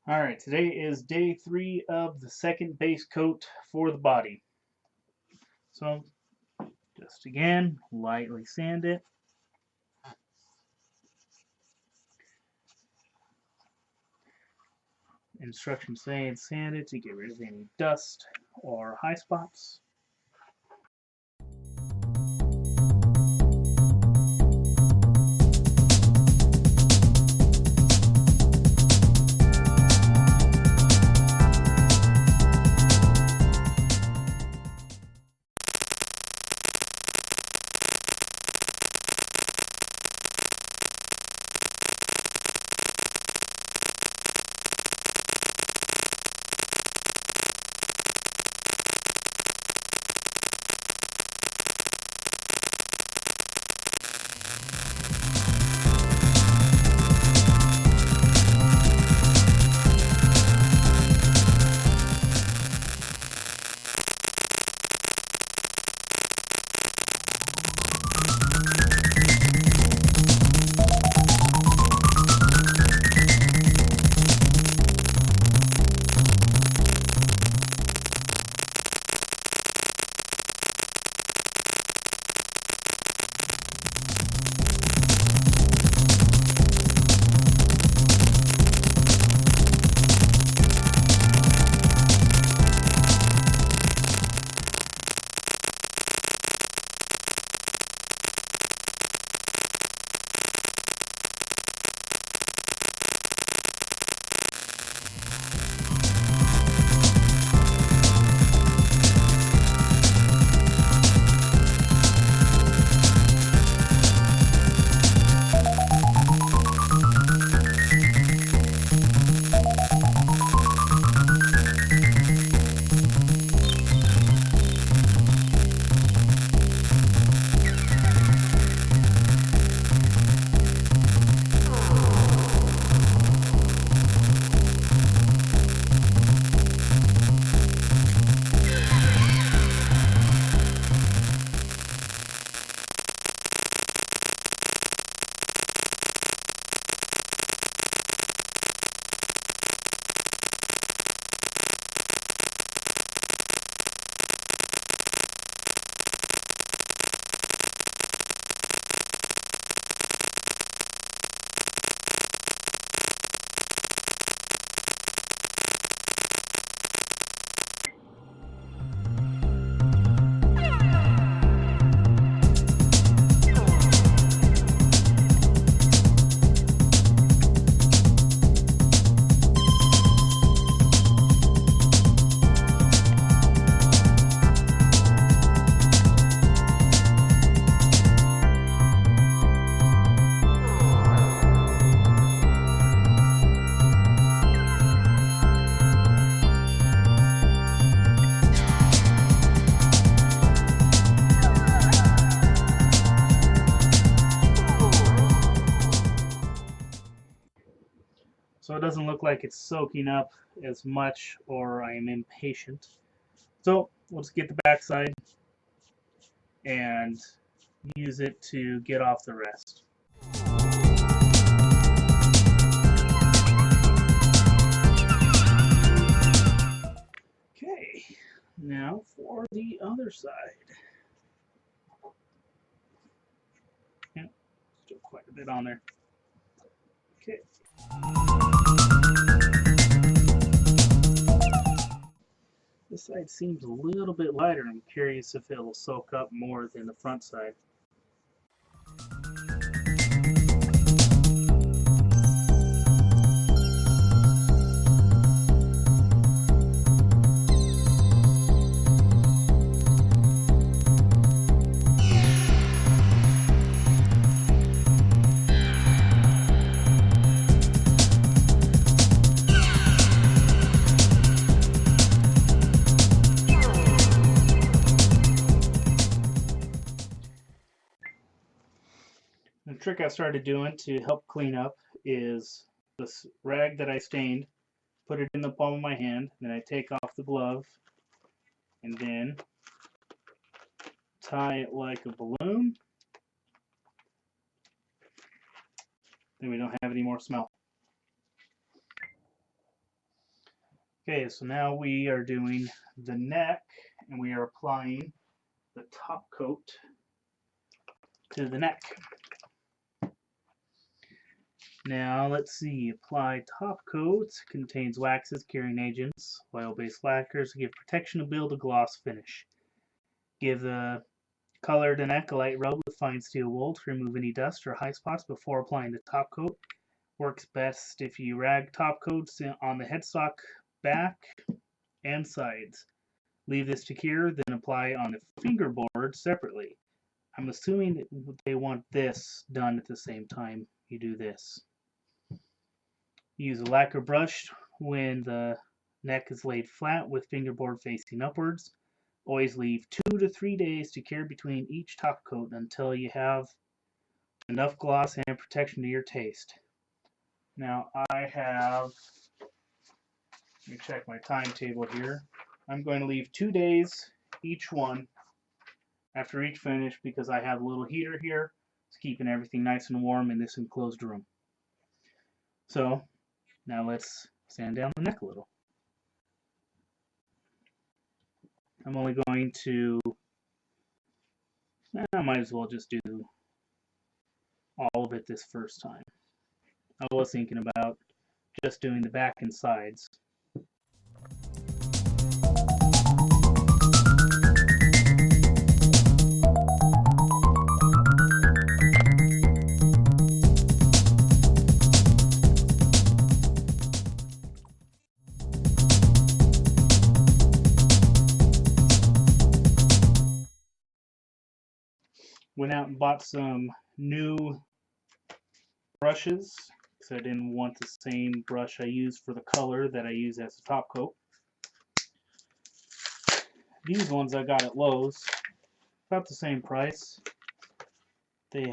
Alright, today is day 3 of the second base coat for the body. So, just again, lightly sand it. Instructions say it's sanded to get rid of any dust or high spots. So it doesn't look like it's soaking up as much or I am impatient. So let's get the backside and use it to get off the rest. Okay, now for the other side. Yeah, still quite a bit on there. Okay. This side seems a little bit lighter. I'm curious if it'll soak up more than the front side. The trick I started doing to help clean up is this rag that I stained, put it in the palm of my hand, then I take off the glove, and then tie it like a balloon. Then we don't have any more smell. Okay, so now we are doing the neck, and we are applying the top coat to the neck. Now let's see, apply top coats, contains waxes, curing agents, oil-based lacquers to give protection to build a gloss finish. Give the color to neck a light rub with fine steel wool to remove any dust or high spots before applying the top coat. Works best if you rag top coats on the headstock back and sides. Leave this to cure, then apply on the fingerboard separately. I'm assuming they want this done at the same time you do this. Use a lacquer brush when the neck is laid flat with fingerboard facing upwards. Always leave 2 to 3 days to cure between each top coat until you have enough gloss and protection to your taste. Now I have, let me check my timetable here. I'm going to leave 2 days each one after each finish because I have a little heater here. It's keeping everything nice and warm in this enclosed room. So now let's sand down the neck a little. I'm only going to, I might as well just do all of it this first time. I was thinking about just doing the back and sides. Went out and bought some new brushes because I didn't want the same brush I used for the color that I use as the top coat. These ones I got at Lowe's, about the same price. They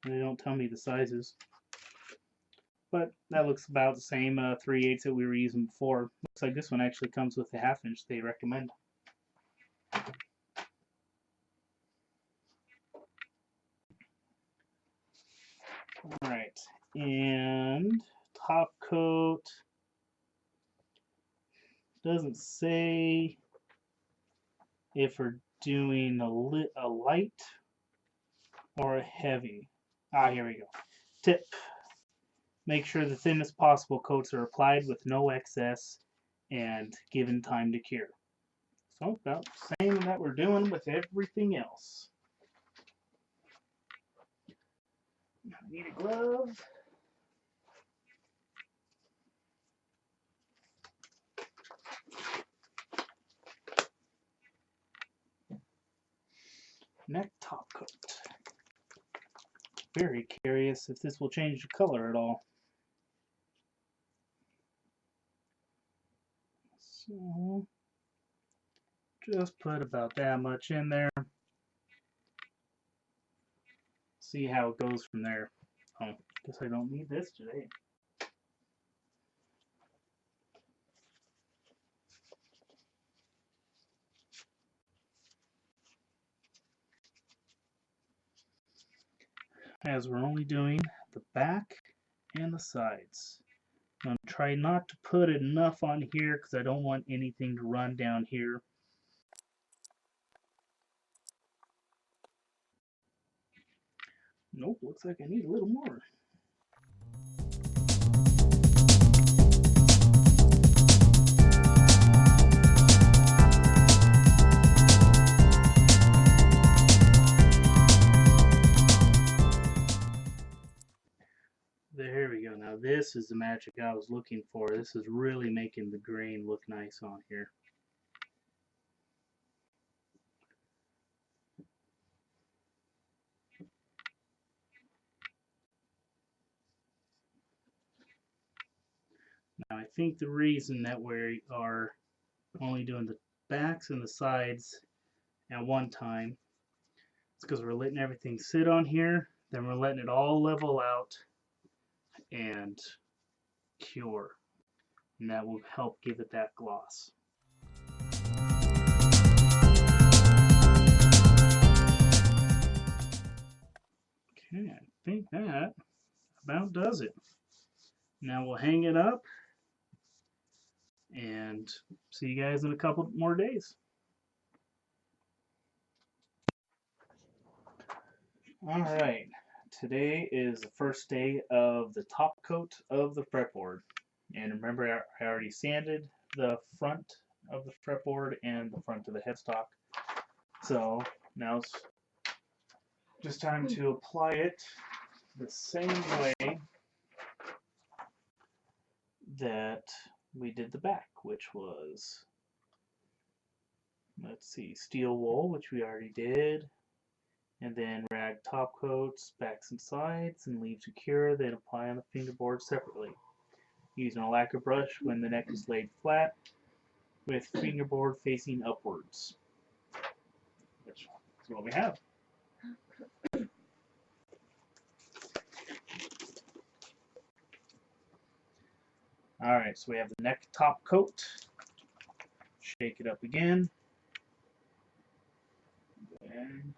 don't tell me the sizes, but that looks about the same 3/8 that we were using before. Looks like this one actually comes with a 1/2 inch they recommend. Alright, and top coat doesn't say if we're doing a light or a heavy. Here we go. Tip: make sure the thinnest possible coats are applied with no excess and given time to cure. So about the same that we're doing with everything else. I need a glove. Neck top coat. Very curious if this will change the color at all. So just put about that much in there. See how it goes from there. Oh, guess I don't need this today. As we're only doing the back and the sides. I'm going to try not to put enough on here because I don't want anything to run down here. Nope, looks like I need a little more. There we go. Now this is the magic I was looking for. This is really making the grain look nice on here. Now I think the reason that we are only doing the backs and the sides at one time is because we're letting everything sit on here, then we're letting it all level out and cure, and that will help give it that gloss. Okay, I think that about does it. Now we'll hang it up and see you guys in a couple more days. All right, today is the first day of the top coat of the fretboard. And remember, I already sanded the front of the fretboard and the front of the headstock. So now it's just time to apply it the same way that we did the back, which was, let's see, steel wool, which we already did, and then rag top coats, backs and sides, and leave to cure, then apply on the fingerboard separately. Using a lacquer brush when the neck is laid flat, with fingerboard facing upwards, which is what we have. Alright, so we have the neck top coat. Shake it up again. And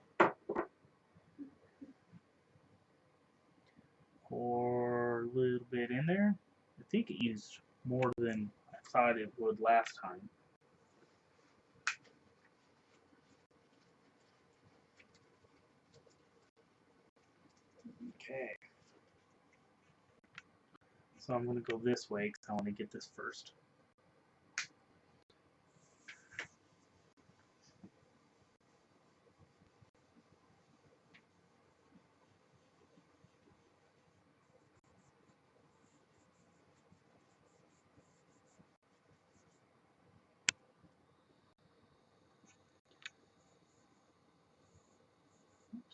pour a little bit in there. I think it used more than I thought it would last time. Okay. So I'm going to go this way because I want to get this first.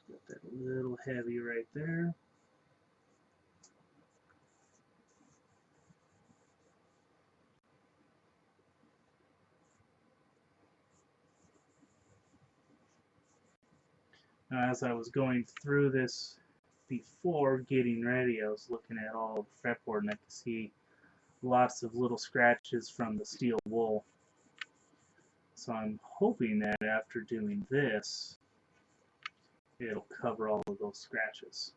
Got that a little heavy right there. Now, as I was going through this before getting ready, I was looking at all the fretboard and I could see lots of little scratches from the steel wool. So I'm hoping that after doing this, it'll cover all of those scratches.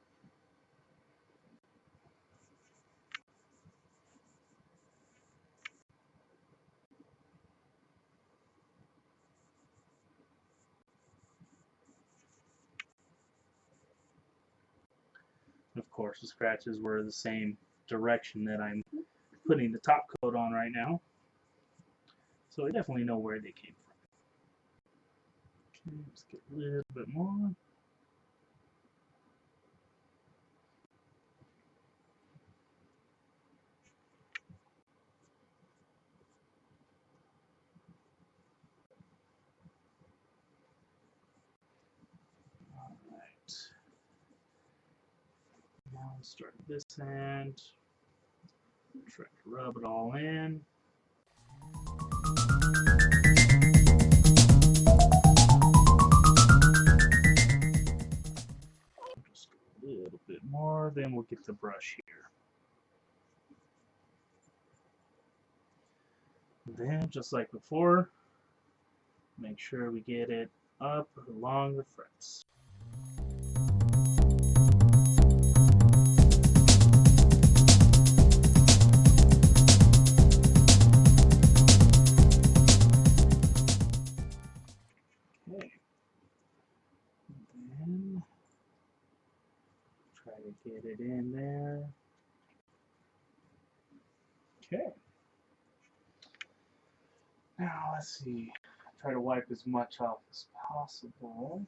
Of course, the scratches were the same direction that I'm putting the top coat on right now. So I definitely know where they came from. Okay, let's get a little bit more. Alright. Now let's start this end. Try to rub it all in. Just a little bit more, then we'll get the brush here. Then, just like before, make sure we get it up along the frets. Okay. Then try to get it in there. Okay. Now let's see. Try to wipe as much off as possible.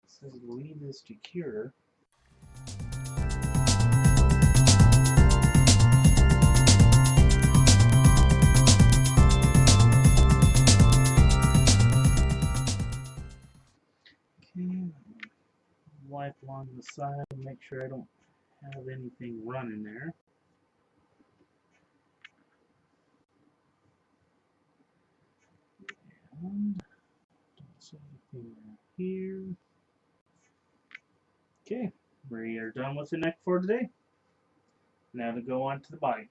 It says leave this to cure. Okay. Wipe along the side, make sure I don't have anything running there. And don't see anything around here. Okay, we are done with the neck for today. Now to go on to the body.